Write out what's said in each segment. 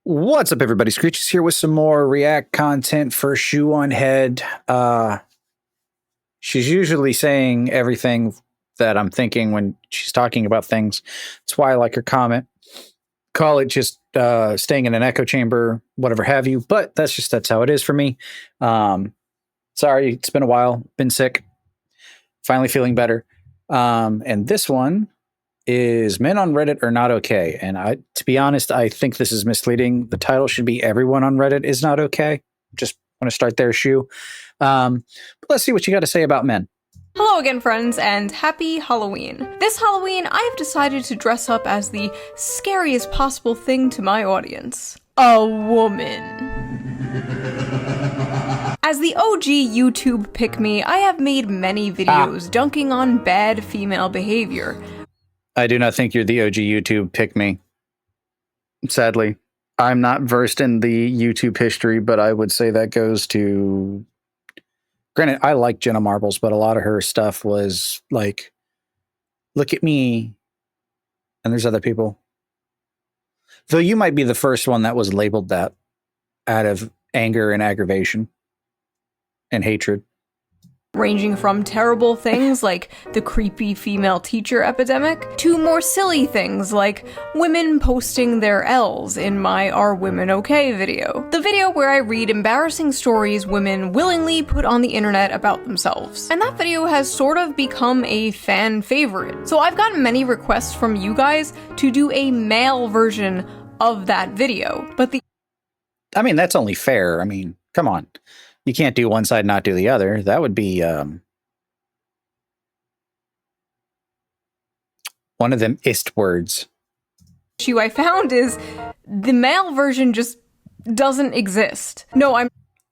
What's up, everybody? Screech is here with some more React content for Shoe0nHead. She's usually saying everything that I'm thinking when she's talking about things. That's why I like her comment. Call it just staying in an echo chamber, whatever have you. But that's how it is for me. Sorry, it's been a while. Been sick. Finally feeling better. And this one is Men on Reddit Are Not Okay. And to be honest, I think this is misleading. The title should be Everyone on Reddit Is Not Okay. Just want to start there, Shoe. But let's see what you got to say about men. Hello again, friends, and happy Halloween. This Halloween, I have decided to dress up as the scariest possible thing to my audience. A woman. As the OG YouTube pick-me, I have made many videos dunking on bad female behavior. I do not think you're the OG YouTube pick-me. Sadly. I'm not versed in the YouTube history, but I would say that goes to... Granted, I like Jenna Marbles, but a lot of her stuff was like, look at me. And there's other people. Though you might be the first one that was labeled that out of anger and aggravation and hatred. Ranging from terrible things like the creepy female teacher epidemic to more silly things like women posting their L's in my Are Women Okay video. The video where I read embarrassing stories women willingly put on the internet about themselves. And that video has sort of become a fan favorite. So I've gotten many requests from you guys to do a male version of that video. But I mean, that's only fair. I mean, come on. You can't do one side, not do the other. That would be one of them ist words. Issue I found is the male version just doesn't exist. No,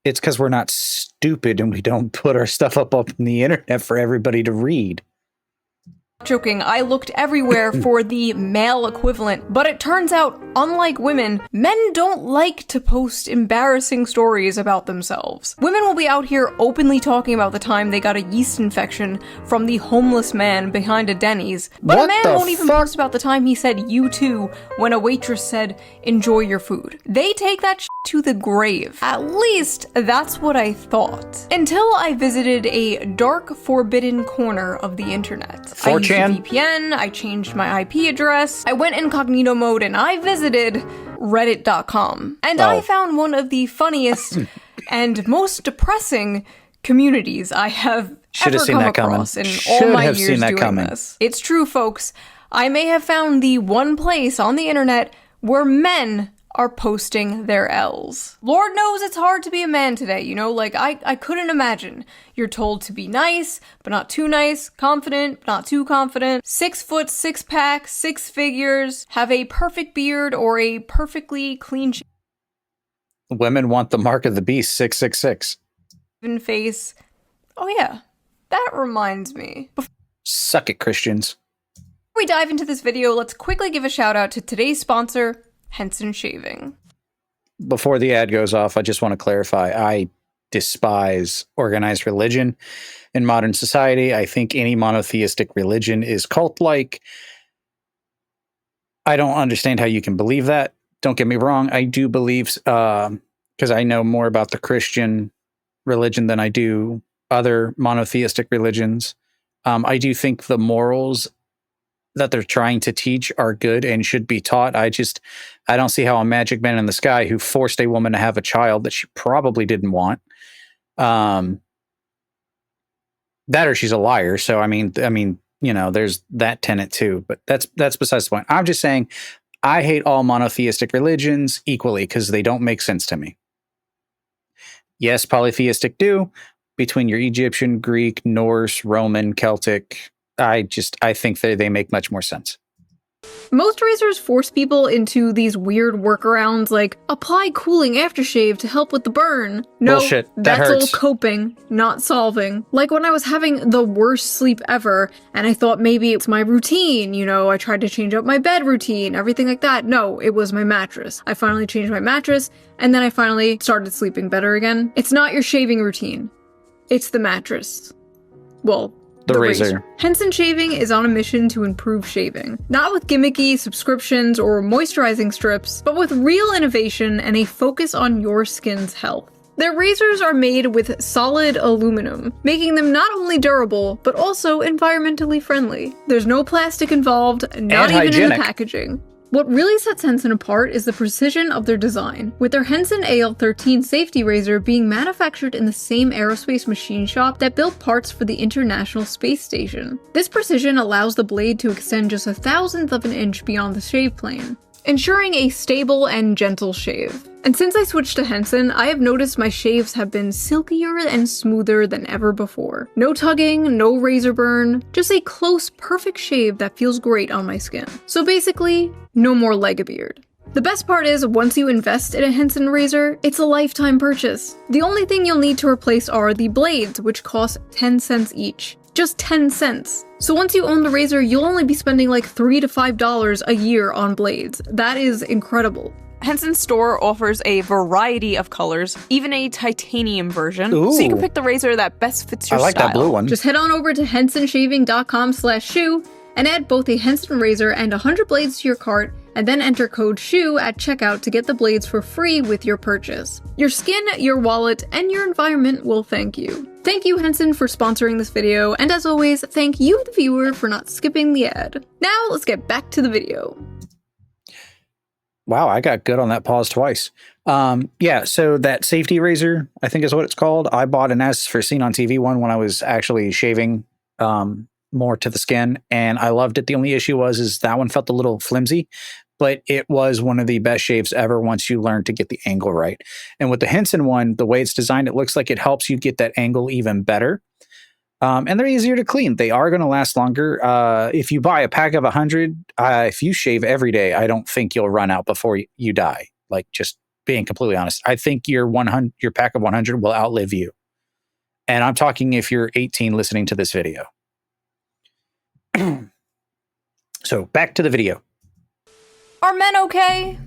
It's because we're not stupid and we don't put our stuff up on the internet for everybody to read. Joking, I looked everywhere for the male equivalent, but it turns out, unlike women, men don't like to post embarrassing stories about themselves. Women will be out here openly talking about the time they got a yeast infection from the homeless man behind a Denny's, but a man won't even post about the time he said "you too" when a waitress said, "enjoy your food." They take that shit to the grave. At least, that's what I thought. Until I visited a dark, forbidden corner of the internet. 4chan? VPN, I changed my IP address, I went incognito mode, and I visited reddit.com. And I found one of the funniest and most depressing communities I have ever come across in all my years doing this. It's true, folks. I may have found the one place on the internet where men are posting their L's. Lord knows it's hard to be a man today, you know, like I couldn't imagine. You're told to be nice, but not too nice, confident, but not too confident, 6 foot, 6 pack, 6 figures, have a perfect beard or a perfectly clean Women want the mark of the beast, 666. face. Oh yeah, that reminds me. Suck it, Christians. Before we dive into this video, let's quickly give a shout out to today's sponsor, Henson Shaving. Before the ad goes off, I just want to clarify, I despise organized religion in modern society. I think any monotheistic religion is cult-like. I don't understand how you can believe that. Don't get me wrong, I do believe, because I know more about the Christian religion than I do other monotheistic religions. I do think the morals that they're trying to teach are good and should be taught. I don't see how a magic man in the sky who forced a woman to have a child that she probably didn't want, that or she's a liar. So, I mean, you know, there's that tenet too, but that's besides the point. I'm just saying I hate all monotheistic religions equally because they don't make sense to me. Yes, polytheistic do, between your Egyptian, Greek, Norse, Roman, Celtic. I think they make much more sense. Most razors force people into these weird workarounds like apply cooling aftershave to help with the burn. No, bullshit. That's all coping, not solving. Like when I was having the worst sleep ever and I thought maybe it's my routine, you know, I tried to change up my bed routine, everything like that. No, it was my mattress. I finally changed my mattress and then I finally started sleeping better again. It's not your shaving routine. It's the mattress. Well, The razor. Henson Shaving is on a mission to improve shaving. Not with gimmicky subscriptions or moisturizing strips, but with real innovation and a focus on your skin's health. Their razors are made with solid aluminum, making them not only durable, but also environmentally friendly. There's no plastic involved, not even in the packaging. What really sets Henson apart is the precision of their design, with their Henson AL13 safety razor being manufactured in the same aerospace machine shop that built parts for the International Space Station. This precision allows the blade to extend just 1/1000th of an inch beyond the shave plane, ensuring a stable and gentle shave. And since I switched to Henson, I have noticed my shaves have been silkier and smoother than ever before. No tugging, no razor burn, just a close, perfect shave that feels great on my skin. So basically, no more leg a beard. The best part is, once you invest in a Henson razor, it's a lifetime purchase. The only thing you'll need to replace are the blades, which cost 10 cents each. Just 10 cents. So once you own the razor, you'll only be spending like $3 to $5 a year on blades. That is incredible. Henson's store offers a variety of colors, even a titanium version, so you can pick the razor that best fits your style. I like that blue one. Just head on over to hensonshaving.com/shoe and add both a Henson razor and 100 blades to your cart, and then enter code SHOE at checkout to get the blades for free with your purchase. Your skin, your wallet, and your environment will thank you. Thank you, Henson, for sponsoring this video, and as always, thank you, the viewer, for not skipping the ad. Now, let's get back to the video. Wow, I got good on that pause twice. Yeah, so that safety razor, I think is what it's called. I bought an S for Seen on TV one when I was actually shaving more to the skin, and I loved it. The only issue is that one felt a little flimsy, but it was one of the best shaves ever once you learn to get the angle right. And with the Henson one, the way it's designed, it looks like it helps you get that angle even better. And they're easier to clean. They are going to last longer. If you buy a pack of 100, if you shave every day, I don't think you'll run out before you die. Like, just being completely honest, I think your pack of 100 will outlive you. And I'm talking if you're 18 listening to this video. So back to the video. Are men okay?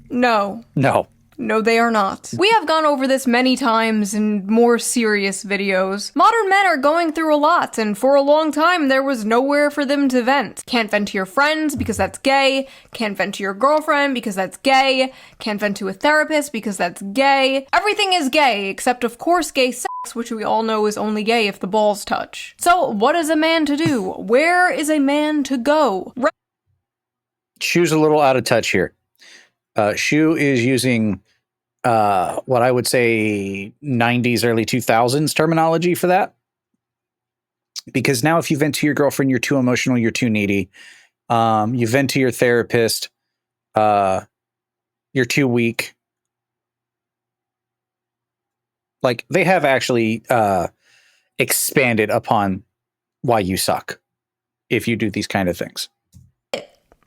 No. No. No, they are not. We have gone over this many times in more serious videos. Modern men are going through a lot, and for a long time there was nowhere for them to vent. Can't vent to your friends because that's gay. Can't vent to your girlfriend because that's gay. Can't vent to a therapist because that's gay. Everything is gay, except of course gay sex, which we all know is only gay if the balls touch. So what is a man to do? Where is a man to go? Shoe's a little out of touch here. Shoe is using what I would say 90s, early 2000s terminology for that. Because now if you vent to your girlfriend, you're too emotional, you're too needy. You vent to your therapist, you're too weak. Like, they have actually expanded upon why you suck if you do these kind of things.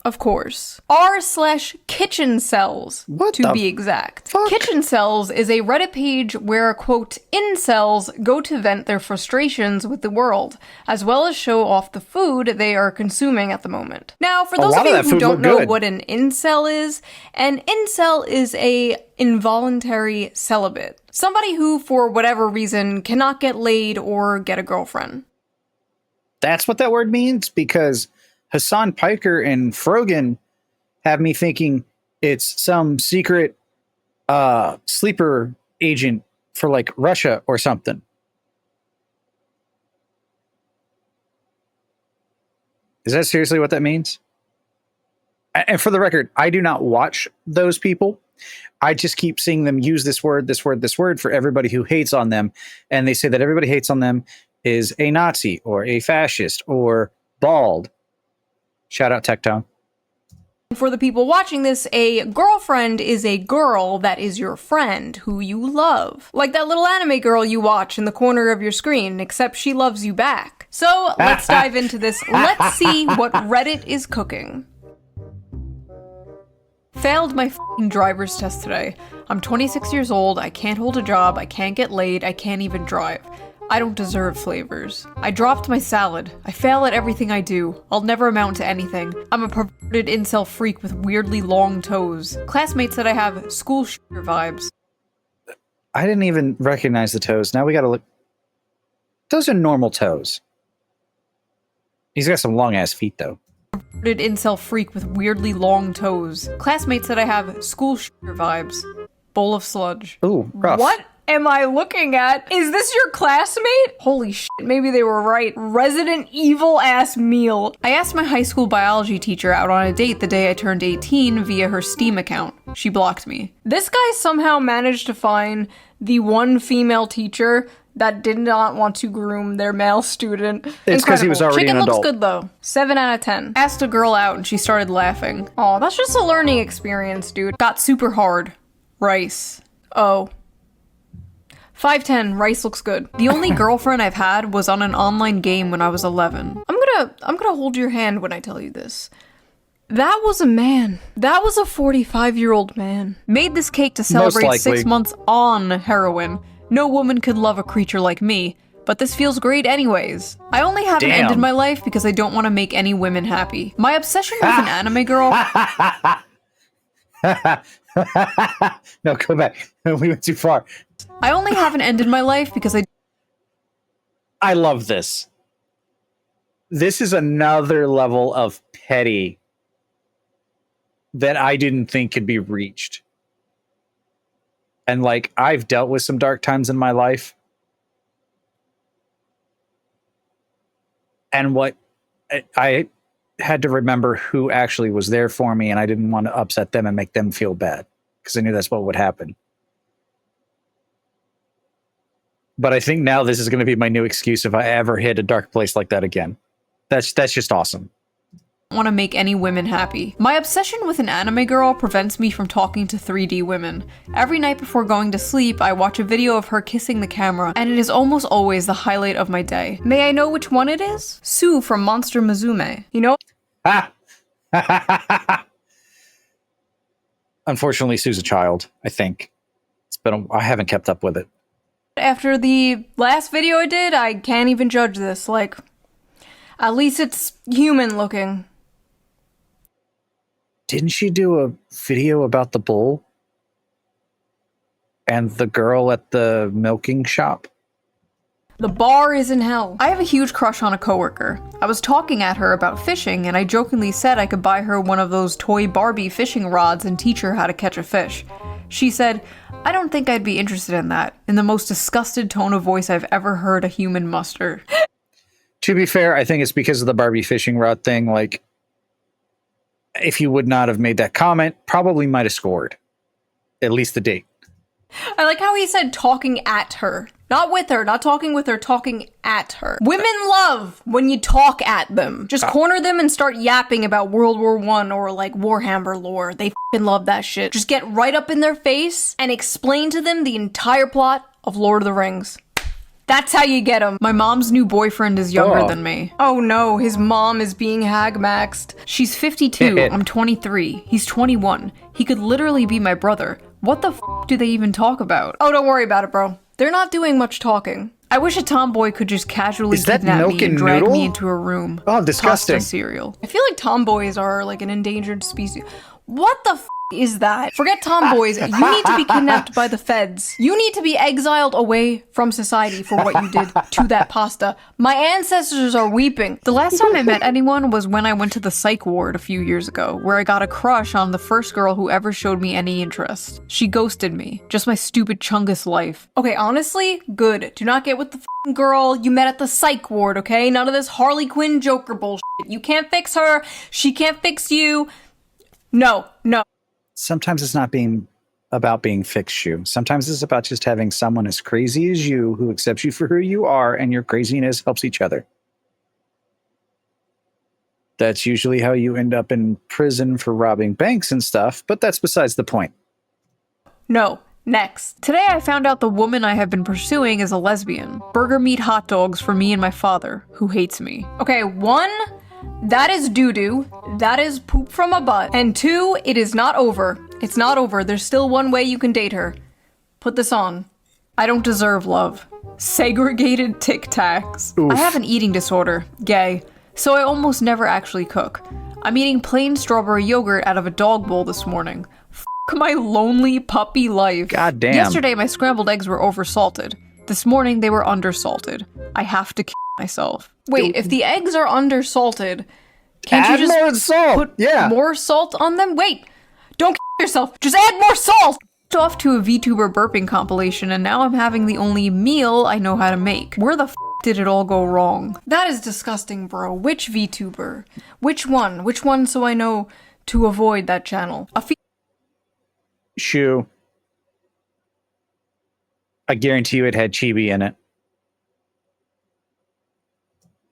Of course. r/kitchen cells, to be exact. Fuck? Kitchen cells is a Reddit page where, quote, incels go to vent their frustrations with the world, as well as show off the food they are consuming at the moment. Now, for those of you who don't know what an incel is a involuntary celibate. Somebody who, for whatever reason, cannot get laid or get a girlfriend. That's what that word means? Because Hassan Piker and Frogan have me thinking it's some secret sleeper agent for like Russia or something. Is that seriously what that means? And for the record, I do not watch those people. I just keep seeing them use this word for everybody who hates on them. And they say that everybody hates on them is a Nazi or a fascist or bald. Shout out Tectone. For the people watching this, a girlfriend is a girl that is your friend, who you love. Like that little anime girl you watch in the corner of your screen, except she loves you back. So, let's dive into this. Let's see what Reddit is cooking. Failed my f***ing driver's test today. I'm 26 years old, I can't hold a job, I can't get laid, I can't even drive. I don't deserve flavors. I dropped my salad. I fail at everything I do. I'll never amount to anything. I'm a perverted incel freak with weirdly long toes. Classmates said I have school shooter vibes. I didn't even recognize the toes. Now we gotta look. Those are normal toes. He's got some long ass feet though. Incel freak with weirdly long toes. Classmates that I have school shooter vibes. Bowl of sludge. Ooh, rough. What am I looking at? Is this your classmate? Holy shit, maybe they were right. Resident Evil ass meal. I asked my high school biology teacher out on a date the day I turned 18 via her Steam account. She blocked me. This guy somehow managed to find the one female teacher that did not want to groom their male student. It's because he was already Chicken an adult. looks good though. 7 out of 10. Asked a girl out and she started laughing. Oh, that's just a learning experience, dude. Got super hard. Rice. Oh. 5'10", rice looks good. The only girlfriend I've had was on an online game when I was 11. I'm gonna hold your hand when I tell you this. That was a man. That was a 45-year-old man. Made this cake to celebrate 6 months on heroin. No woman could love a creature like me, but this feels great anyways. I only haven't ended my life because I don't want to make any women happy. My obsession with an anime girl... No, go back. We went too far. I only haven't ended my life because I love this. This is another level of petty that I didn't think could be reached. And like, I've dealt with some dark times in my life. And what I had to remember who actually was there for me, and I didn't want to upset them and make them feel bad because I knew that's what would happen. But I think now this is going to be my new excuse if I ever hit a dark place like that again. That's just awesome. Want to make any women happy. My obsession with an anime girl prevents me from talking to 3D women. Every night before going to sleep, I watch a video of her kissing the camera, and it is almost always the highlight of my day. May I know which one it is? Sue from Monster Musume. You know? Unfortunately, Sue's a child, I think. I haven't kept up with it. After the last video I did, I can't even judge this. Like, at least it's human looking. Didn't she do a video about the bull? And the girl at the milking shop? The bar is in hell. I have a huge crush on a coworker. I was talking at her about fishing, and I jokingly said I could buy her one of those toy Barbie fishing rods and teach her how to catch a fish. She said, "I don't think I'd be interested in that," in the most disgusted tone of voice I've ever heard a human muster. To be fair, I think it's because of the Barbie fishing rod thing. Like, if you would not have made that comment, probably might have scored. At least the date. I like how he said talking at her. Not with her, not talking with her, talking at her. Women love when you talk at them. Just corner them and start yapping about World War I or like Warhammer lore. They f***ing love that shit. Just get right up in their face and explain to them the entire plot of Lord of the Rings. That's how you get them. My mom's new boyfriend is younger than me. Oh no, his mom is being hag-maxed. She's 52, I'm 23, he's 21. He could literally be my brother. What the f*** do they even talk about? Oh, don't worry about it, bro. They're not doing much talking. I wish a tomboy could just casually kidnap me and drag me into a room. Oh, disgusting. Pasta cereal. I feel like tomboys are like an endangered species. What the f*** is that? Forget tomboys. You need to be kidnapped by the feds. You need to be exiled away from society for what you did to that pasta. My ancestors are weeping. The last time I met anyone was when I went to the psych ward a few years ago, where I got a crush on the first girl who ever showed me any interest. She ghosted me. Just my stupid Chungus life. Okay, honestly, good. Do not get with the f***ing girl you met at the psych ward, okay? None of this Harley Quinn Joker bullshit. You can't fix her. She can't fix you. No. Sometimes it's not about being fixed, Shoe. Sometimes it's about just having someone as crazy as you who accepts you for who you are, and your craziness helps each other. That's usually how you end up in prison for robbing banks and stuff, but that's besides the point. No. Next. Today I found out the woman I have been pursuing is a lesbian. Burger meat hot dogs for me and my father, who hates me. Okay, 1, that is doo-doo. That is poop from a butt. And 2, it is not over. It's not over. There's still one way you can date her. Put this on. I don't deserve love. Segregated Tic Tacs. I have an eating disorder. Gay. So I almost never actually cook. I'm eating plain strawberry yogurt out of a dog bowl this morning. F*** my lonely puppy life. God damn. Yesterday my scrambled eggs were oversalted. This morning they were undersalted. I have to myself. Wait, if the eggs are undersalted, can't Add you just more salt. put more salt on them? Wait, don't yourself. Just add more salt. Off to a VTuber burping compilation, and now I'm having the only meal I know how to make. Where the did it all go wrong? That is disgusting, bro. Which VTuber? Which one? Which one so I know to avoid that channel? Shoe. I guarantee you it had chibi in it.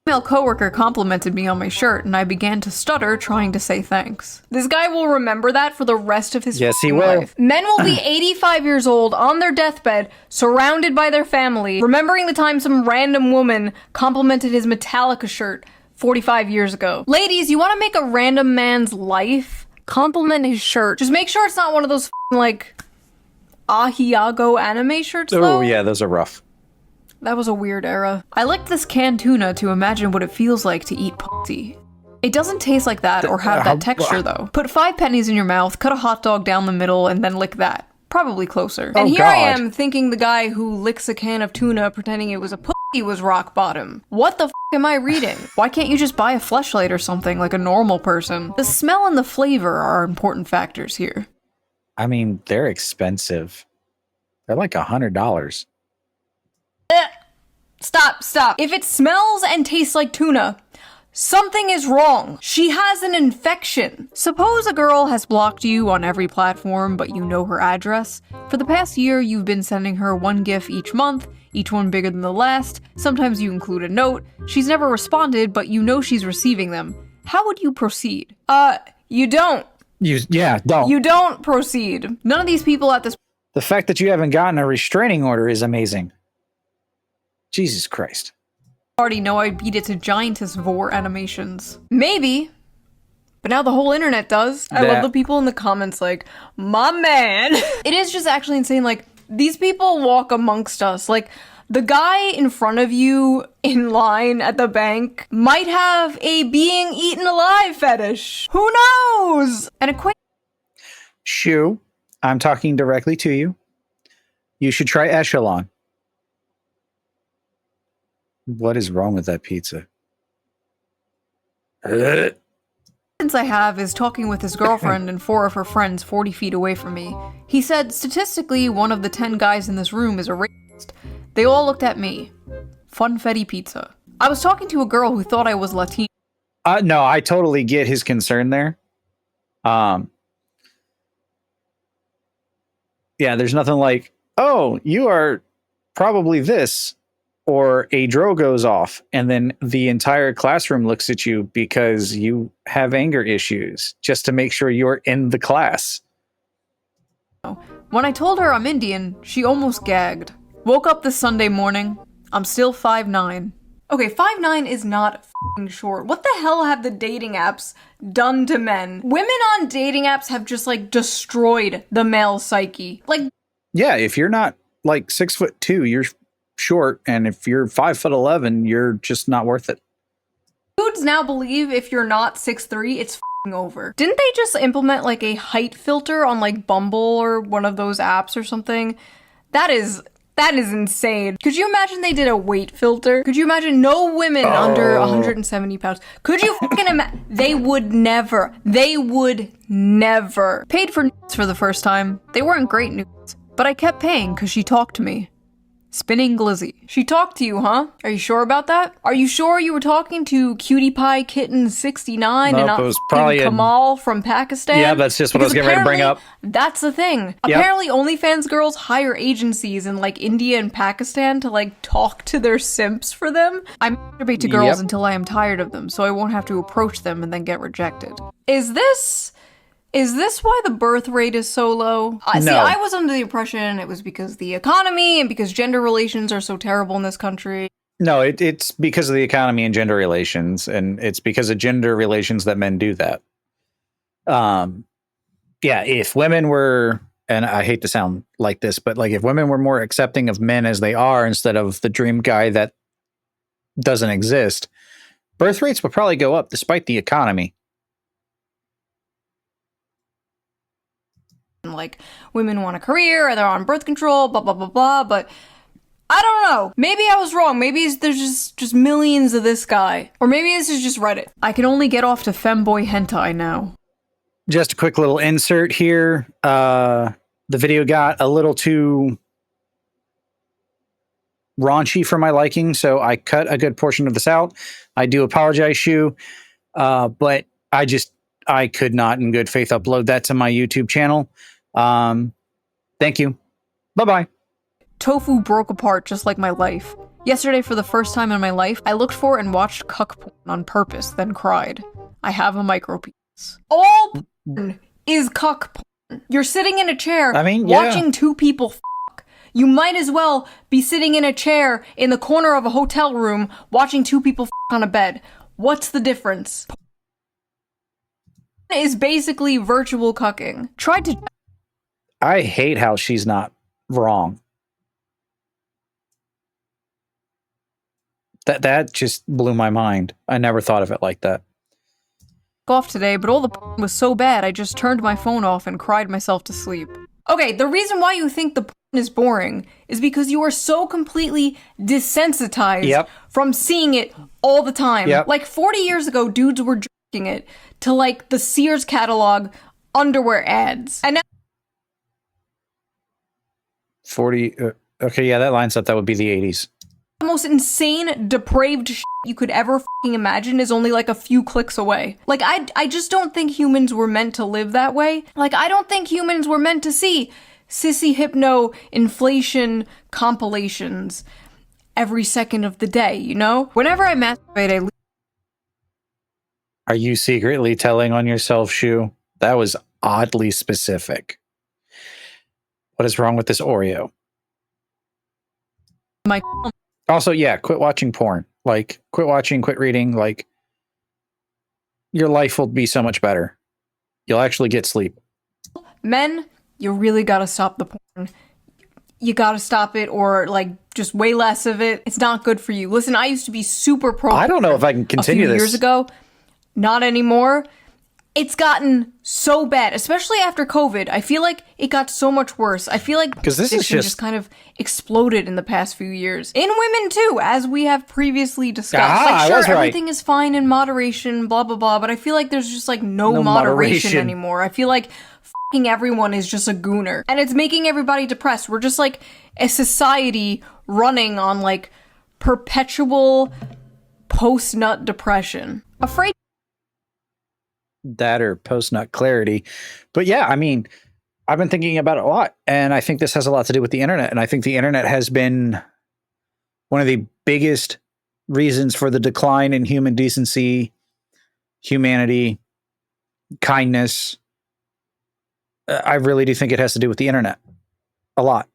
Female coworker complimented me on my shirt, and I began to stutter trying to say thanks. This guy will remember that for the rest of his life. Men will be 85 years old on their deathbed, surrounded by their family, remembering the time some random woman complimented his Metallica shirt 45 years ago. Ladies, you want to make a random man's life? Compliment his shirt. Just make sure it's not one of those like Ahiago anime shirts, though. Oh yeah, those are rough. That was a weird era. I licked this canned tuna to imagine what it feels like to eat pussy. It doesn't taste like that or have that texture, though. Put 5 pennies in your mouth, cut a hot dog down the middle, and then lick that. Probably closer. And here I am thinking the guy who licks a can of tuna pretending it was a pussy was rock bottom. What the f am I reading? Why can't you just buy a Fleshlight or something like a normal person? The smell and the flavor are important factors here. I mean, they're expensive. They're like $100. Stop. If it smells and tastes like tuna, something is wrong. She has an infection. Suppose a girl has blocked you on every platform, but you know her address. For the past year, you've been sending her 1 GIF each month, each one bigger than the last. Sometimes you include a note. She's never responded, but you know she's receiving them. How would you proceed? You don't. Don't. You don't proceed. None of these people at this... The fact that you haven't gotten a restraining order is amazing. Jesus Christ. Already know I beat it to giantess vor animations. Maybe. But now the whole internet does. I love the people in the comments like, my man. It is just actually insane. Like, these people walk amongst us. Like, the guy in front of you in line at the bank might have a being eaten alive fetish. Who knows? And Shoe, I'm talking directly to you. You should try Echelon. What is wrong with that pizza? Since I have is talking with his girlfriend and 4 of her friends 40 feet away from me. He said, statistically, 1 of the 10 guys in this room is a racist. They all looked at me. Funfetti pizza. I was talking to a girl who thought I was Latino. No, I totally get his concern there. Yeah, there's nothing like, oh, you are probably this. Or a draw goes off and then the entire classroom looks at you because you have anger issues just to make sure you're in the class. When I told her I'm Indian, she almost gagged. Woke up this Sunday morning. I'm still 5'9". Okay, 5'9" is not f***ing short. What the hell have the dating apps done to men? Women on dating apps have just like destroyed the male psyche. Like, yeah, if you're not like 6'2", you're short, and if you're 5'11", you're just not worth it. Dudes now believe if you're not 6'3", it's f***ing over. Didn't they just implement like a height filter on like Bumble or one of those apps or something? That is insane. Could you imagine they did a weight filter? Could you imagine no women under 170 pounds? Could you fucking imagine? They would never. Paid for nudes for the first time. They weren't great nudes, but I kept paying because she talked to me. Spinning Glizzy. She talked to you, huh? Are you sure about that? Are you sure you were talking to Cutie Pie Kitten 69 and not it was probably Kamal from Pakistan? Yeah, that's just what I was getting ready to bring up. That's the thing. Yep. Apparently OnlyFans girls hire agencies in like India and Pakistan to like talk to their simps for them. I masturbate to girls until I am tired of them, so I won't have to approach them and then get rejected. Is this why the birth rate is so low? No. See, I was under the impression it was because the economy and because gender relations are so terrible in this country. No, it's because of the economy and gender relations, and it's because of gender relations that men do that. Yeah, if women were, and I hate to sound like this, but like if women were more accepting of men as they are instead of the dream guy that doesn't exist, birth rates would probably go up despite the economy. Like, women want a career, or they're on birth control, blah, blah, blah, blah, but I don't know. Maybe I was wrong. Maybe there's just millions of this guy. Or maybe this is just Reddit. I can only get off to femboy hentai now. Just a quick little insert here. The video got a little too raunchy for my liking, so I cut a good portion of this out. I do apologize, Shoe, but I could not in good faith upload that to my YouTube channel. Thank you. Bye-bye. Tofu broke apart just like my life. Yesterday, for the first time in my life, I looked for and watched cuck porn on purpose, then cried. I have a micropenis. All porn is cuck porn. You're sitting in a chair watching two people fuck. You might as well be sitting in a chair in the corner of a hotel room watching two people fuck on a bed. What's the difference? Porn is basically virtual cucking. I hate how she's not wrong. That just blew my mind. I never thought of it like that. Off today, but all the porn was so bad I just turned my phone off and cried myself to sleep. Okay, the reason why you think the porn is boring is because you are so completely desensitized from seeing it all the time. Like 40 years ago, dudes were jerking it to like the Sears catalog underwear ads. And now 40 okay, yeah, that lines up. That would be the 80s. The most insane, depraved shit you could ever fucking imagine is only like a few clicks away. Like, I just don't think humans were meant to live that way. Like, I don't think humans were meant to see sissy hypno inflation compilations every second of the day, you know? Whenever I masturbate, Are you secretly telling on yourself, Shoe? That was oddly specific. What is wrong with this Oreo? Also, yeah, quit watching porn. Like, quit watching, quit reading. Like, your life will be so much better. You'll actually get sleep. Men, you really gotta stop the porn. You gotta stop it, or, like, just way less of it. It's not good for you. Listen, I used to be super pro. I don't know if I can continue this. A few years ago. Not anymore. It's gotten so bad, especially after COVID. I feel like it got so much worse. I feel like because this is just kind of exploded in the past few years. In women too, as we have previously discussed. Like, sure, everything is fine in moderation, blah blah blah, but I feel like there's just like no moderation anymore. I feel like fucking everyone is just a gooner, and it's making everybody depressed. We're just like a society running on like perpetual post-nut depression. Afraid that or post-nut clarity. But yeah, I mean, I've been thinking about it a lot, and I think this has a lot to do with the internet. And I think the internet has been one of the biggest reasons for the decline in human decency, humanity, kindness. I really do think it has to do with the internet. A lot.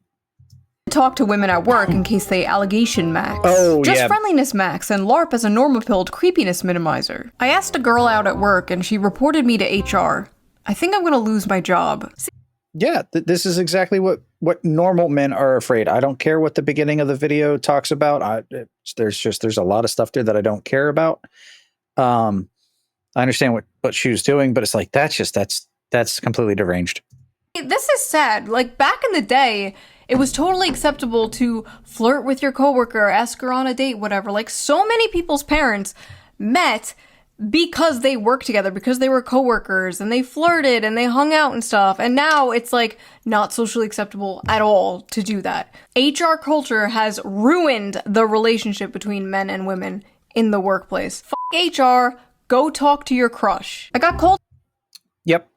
Talk to women at work in case they allegation max. Just friendliness max and LARP as a normopilled creepiness minimizer. I asked a girl out at work and she reported me to HR. I think I'm gonna lose my job. Yeah, this is exactly what normal men are afraid. I don't care what the beginning of the video talks about. There's a lot of stuff there that I don't care about. I understand what Shoe's doing, but it's like that's completely deranged. This is sad. Like, back in the day, it was totally acceptable to flirt with your coworker, ask her on a date, whatever. Like, so many people's parents met because they worked together, because they were coworkers, and they flirted and they hung out and stuff. And now it's like not socially acceptable at all to do that. HR culture has ruined the relationship between men and women in the workplace. Fuck HR, go talk to your crush. I got cold. Yep.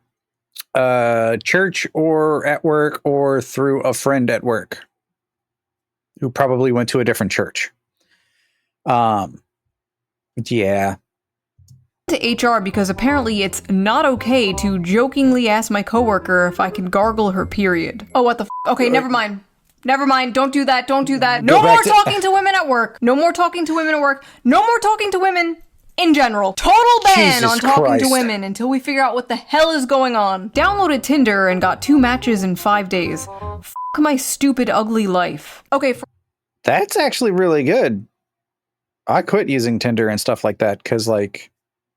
Church or at work or through a friend at work who probably went to a different church. Yeah. To HR because apparently it's not okay to jokingly ask my coworker if I can gargle her period. Oh, what the okay, never mind. Never mind. Don't do that. Don't do that. No more talking to women at work. No more talking to women at work. No more talking to women in general. Total ban on talking to women until we figure out what the hell is going on. Downloaded Tinder and got 2 matches in 5 days. Fuck my stupid, ugly life. Okay. That's actually really good. I quit using Tinder and stuff like that because, like,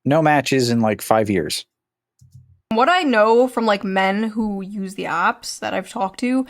no matches in, like, 5 years. What I know from, like, men who use the apps that I've talked to,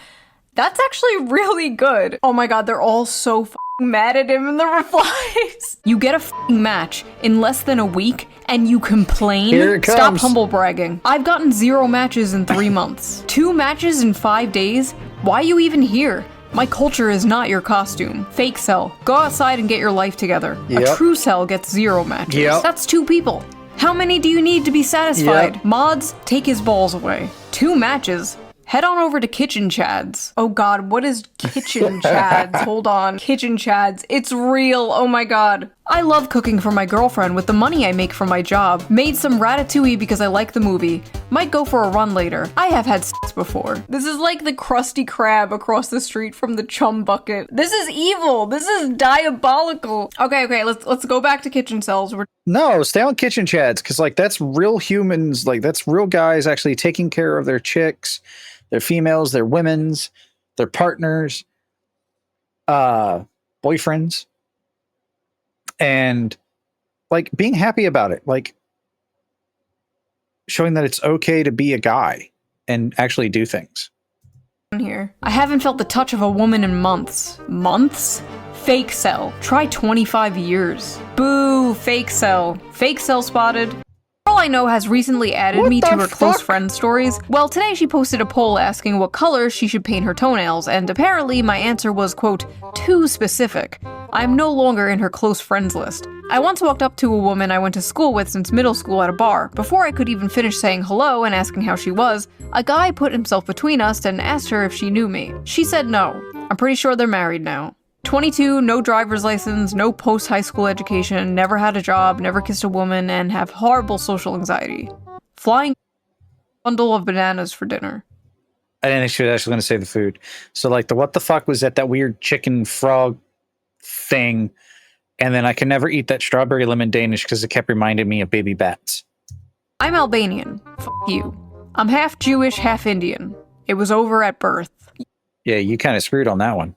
That's actually really good. Oh my god, they're all so mad at him in the replies. You get a match in less than a week and you complain? Here it comes. Stop humble bragging. I've gotten 0 matches in 3 months. 2 matches in 5 days? Why are you even here? My culture is not your costume. Fake cell. Go outside and get your life together. Yep. A true cell gets 0 matches. Yep. That's 2 people. How many do you need to be satisfied? Yep. Mods, take his balls away. 2 matches. Head on over to Kitchen Chads. Oh god, what is Kitchen Chads? Hold on. Kitchen Chads. It's real. Oh my god. I love cooking for my girlfriend with the money I make from my job. Made some ratatouille because I like the movie. Might go for a run later. I have had sex before. This is like the Krusty Krab across the street from the chum bucket. This is evil. This is diabolical. Okay, let's go back to kitchen cells. No, stay on Kitchen Chads, because like that's real humans, like that's real guys actually taking care of their chicks, their females, their women's, their partners, boyfriends, and like being happy about it, like showing that it's okay to be a guy and actually do things. Here. I haven't felt the touch of a woman in months. Months? Fake cell. Try 25 years. Boo, fake cell. Fake cell spotted. Girl I know has recently added me to her close friend stories. Well, today she posted a poll asking what color she should paint her toenails, and apparently my answer was, quote, too specific. I am no longer in her close friends list. I once walked up to a woman I went to school with since middle school at a bar. Before I could even finish saying hello and asking how she was, a guy put himself between us and asked her if she knew me. She said no. I'm pretty sure they're married now. 22, no driver's license, no post-high school education, never had a job, never kissed a woman, and have horrible social anxiety. Flying bundle of bananas for dinner. I didn't think she was actually going to say the food. So like the what the fuck was that weird chicken frog thing, and then I can never eat that strawberry lemon Danish because it kept reminding me of baby bats. I'm Albanian. F you. I'm half Jewish, half Indian. It was over at birth. Yeah, you kind of screwed on that one.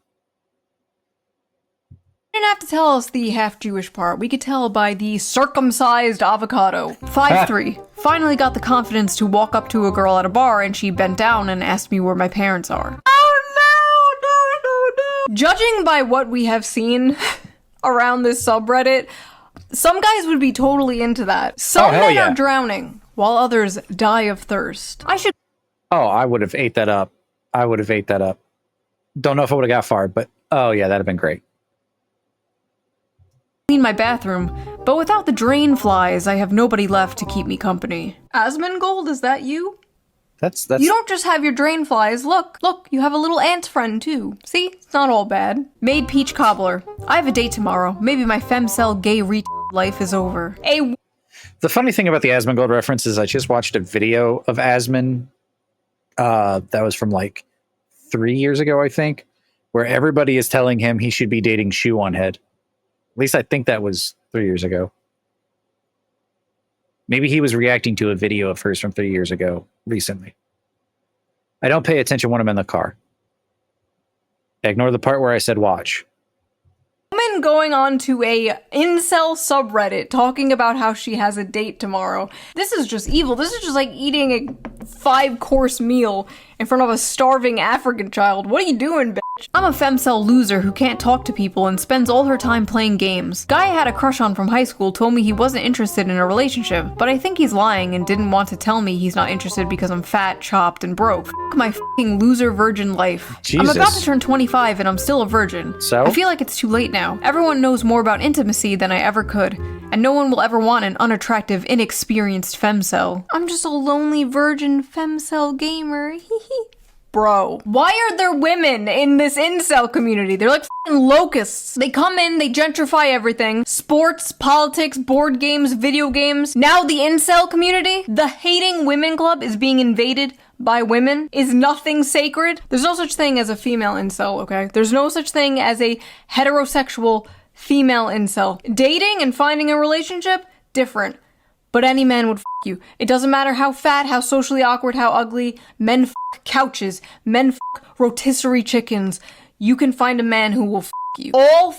You didn't have to tell us the half Jewish part. We could tell by the circumcised avocado. 5'3". Finally got the confidence to walk up to a girl at a bar and she bent down and asked me where my parents are. Oh no. Judging by what we have seen around this subreddit, some guys would be totally into that. Some men are drowning, while others die of thirst. I would have ate that up. Don't know if I would have got far, but oh yeah, that'd have been great. Clean my bathroom, but without the drain flies, I have nobody left to keep me company. Asmongold, is that you? That's You don't just have your drain flies. Look, you have a little ant friend too. See? It's not all bad. Made peach cobbler. I have a date tomorrow. Maybe my femcel gay life is over. The funny thing about the Asmongold reference is I just watched a video of Asmon that was from like 3 years ago, I think, where everybody is telling him he should be dating Shoe0nHead. At least I think that was 3 years ago. Maybe he was reacting to a video of hers from 3 years ago recently. I don't pay attention when I'm in the car. Ignore the part where I said watch. Woman going on to a incel subreddit talking about how she has a date tomorrow. This is just evil. This is just like eating a 5-course meal in front of a starving African child. What are you doing, bitch? I'm a femcel loser who can't talk to people and spends all her time playing games. Guy I had a crush on from high school told me he wasn't interested in a relationship, but I think he's lying and didn't want to tell me he's not interested because I'm fat, chopped, and broke. F my fucking loser virgin life. Jesus. I'm about to turn 25 and I'm still a virgin. So? I feel like it's too late now. Everyone knows more about intimacy than I ever could, and no one will ever want an unattractive, inexperienced femcel. I'm just a lonely virgin femcel gamer. Bro, why are there women in this incel community? They're like f***ing locusts. They come in, they gentrify everything. Sports, politics, board games, video games. Now the incel community, the hating women club is being invaded by women. Is nothing sacred? There's no such thing as a female incel, okay? There's no such thing as a heterosexual female incel. Dating and finding a relationship, different. But any man would f*** you. It doesn't matter how fat, how socially awkward, how ugly. Men f*** couches. Men f*** rotisserie chickens. You can find a man who will f*** you. All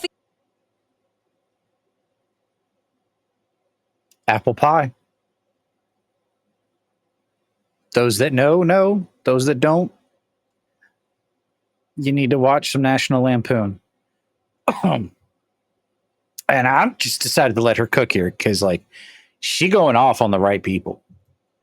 Apple pie. Those that know. Those that don't, You need to watch some National Lampoon. And I just decided to let her cook here because, like, she going off on the right people.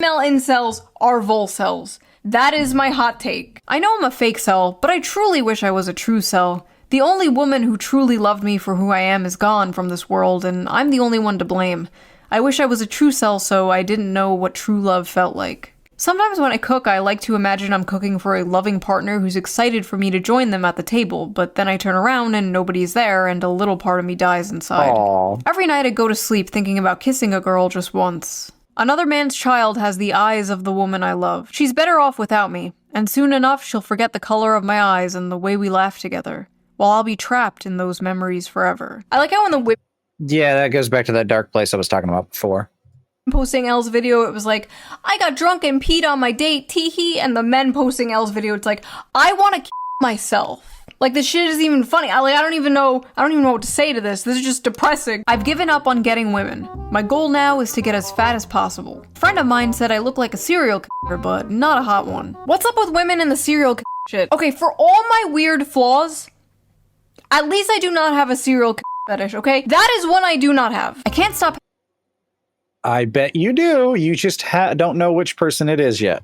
Female incels are volcels. That is my hot take. I know I'm a fake cell, but I truly wish I was a true cell. The only woman who truly loved me for who I am is gone from this world, and I'm the only one to blame. I wish I was a true cell so I didn't know what true love felt like. Sometimes when I cook, I like to imagine I'm cooking for a loving partner who's excited for me to join them at the table, but then I turn around and nobody's there and a little part of me dies inside. Aww. Every night I go to sleep thinking about kissing a girl just once. Another man's child has the eyes of the woman I love. She's better off without me, and soon enough she'll forget the color of my eyes and the way we laugh together, while I'll be trapped in those memories forever. I like how in the whip Yeah, that goes back to that dark place I was talking about before. posting Elle's video, it was like, I got drunk and peed on my date, teehee, and the men posting Elle's video, it's like, I want to kill myself. Like, this shit isn't even funny. I don't even know what to say to this. This is just depressing. I've given up on getting women. My goal now is to get as fat as possible. A friend of mine said I look like a serial killer, but not a hot one. What's up with women and the serial killer shit? Okay, for all my weird flaws, at least I do not have a serial killer fetish, okay? That is one I do not have. I can't stop I bet you do. You just don't know which person it is yet.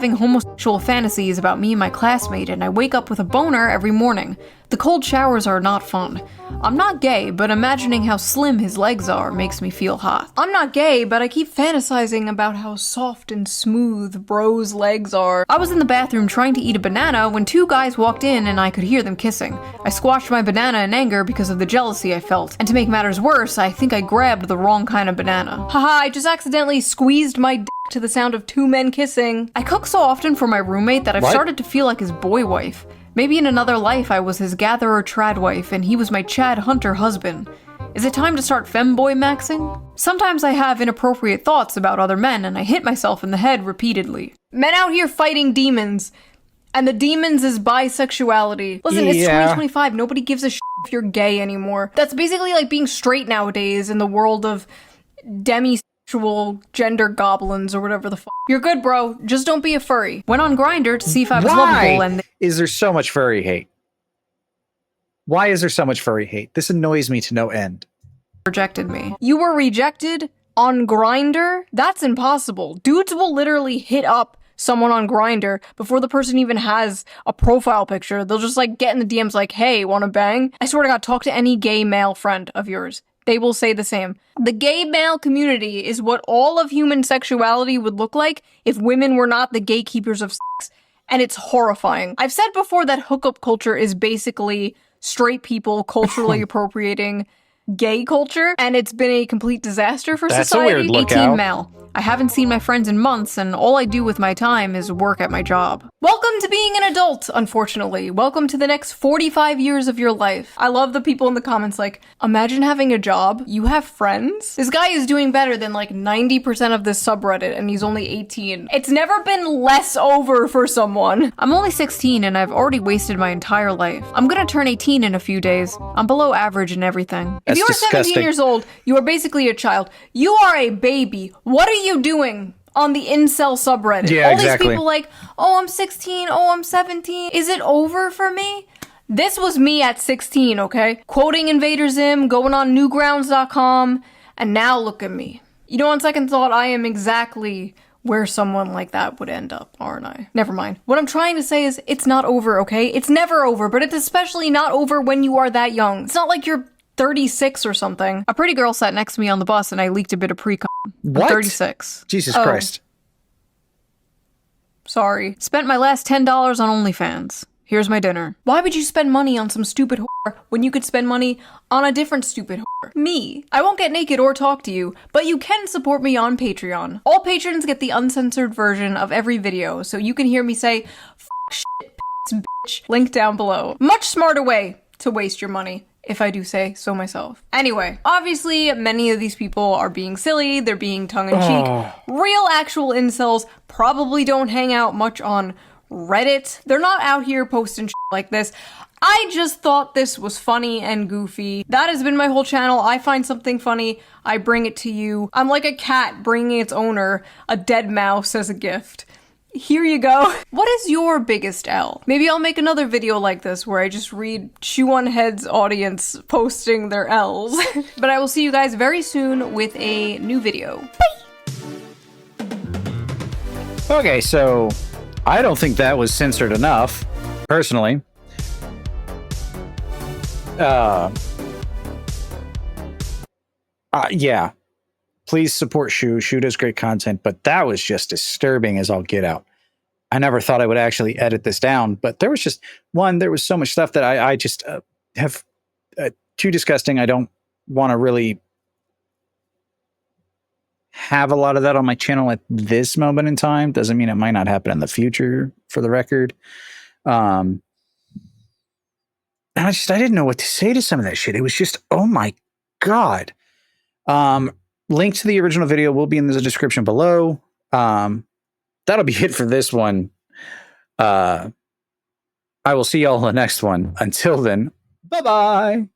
having homosexual fantasies about me and my classmate, and I wake up with a boner every morning. The cold showers are not fun. I'm not gay, but imagining how slim his legs are makes me feel hot. I'm not gay, but I keep fantasizing about how soft and smooth bro's legs are. I was in the bathroom trying to eat a banana when two guys walked in and I could hear them kissing. I squashed my banana in anger because of the jealousy I felt, and to make matters worse, I think I grabbed the wrong kind of banana. Haha, I just accidentally squeezed my dick to the sound of two men kissing. I cook so often for my roommate that I've started to feel like his boy wife. Maybe in another life I was his gatherer trad wife and he was my Chad Hunter husband. Is it time to start femboy maxing? Sometimes I have inappropriate thoughts about other men and I hit myself in the head repeatedly. Men out here fighting demons, and the demons is bisexuality. Listen, it's 2025, nobody gives a shit if you're gay anymore. That's basically like being straight nowadays in the world of demisexual gender goblins or whatever the fuck. You're good, bro. Just don't be a furry. Went on Grindr to see if I was lovable and is there so much furry hate? Why is there so much furry hate? This annoys me to no end. Rejected me. You were rejected on Grindr? That's impossible. Dudes will literally hit up someone on Grindr before the person even has a profile picture. They'll just like get in the DMs like, hey, wanna bang? I swear to God, talk to any gay male friend of yours. They will say the same. The gay male community is what all of human sexuality would look like if women were not the gatekeepers of sex, and it's horrifying. I've said before that hookup culture is basically straight people culturally appropriating gay culture, and it's been a complete disaster for society. A weird lookout. 18 male. I haven't seen my friends in months, and all I do with my time is work at my job. Welcome to being an adult, unfortunately. Welcome to the next 45 years of your life. I love the people in the comments like, imagine having a job, you have friends? This guy is doing better than like 90% of this subreddit, and he's only 18. It's never been less over for someone. I'm only 16, and I've already wasted my entire life. I'm gonna turn 18 in a few days. I'm below average in everything. If you are 17 years old, you are basically a child. You are a baby. What are you doing on the incel subreddit? Yeah, all exactly. These people like, oh, I'm 16, oh, I'm 17. Is it over for me? This was me at 16, okay? Quoting Invader Zim, going on newgrounds.com, and now look at me. You know, on second thought, I am exactly where someone like that would end up, aren't I? Never mind. What I'm trying to say is, it's not over, okay? It's never over, but it's especially not over when you are that young. It's not like you're 36 or something. A pretty girl sat next to me on the bus and I leaked a bit of pre-com. What? I'm 36. Jesus Christ. Sorry. Spent my last $10 on OnlyFans. Here's my dinner. Why would you spend money on some stupid whore when you could spend money on a different stupid whore? Me. I won't get naked or talk to you, but you can support me on Patreon. All patrons get the uncensored version of every video, so you can hear me say, f***, shit, p***, bitch. Link down below. Much smarter way to waste your money, if I do say so myself. Anyway, obviously, many of these people are being silly, they're being tongue-in-cheek. Real actual incels probably don't hang out much on Reddit. They're not out here posting shit like this. I just thought this was funny and goofy. That has been my whole channel. I find something funny, I bring it to you. I'm like a cat bringing its owner a dead mouse as a gift. Here you go. What is your biggest L? Maybe I'll make another video like this where I just read Shoe0nHead's audience posting their L's. But I will see you guys very soon with a new video. Bye! Okay, so I don't think that was censored enough, personally. Yeah. Please support Shoe. Shoe does great content, but that was just disturbing as all get out. I never thought I would actually edit this down, but there was just there was so much stuff that I just have too disgusting. I don't want to really have a lot of that on my channel at this moment in time. Doesn't mean it might not happen in the future, for the record. And I didn't know what to say to some of that shit. It was just, oh my God. Link to the original video will be in the description below. That'll be it for this one. I will see y'all in the next one. Until then, bye-bye.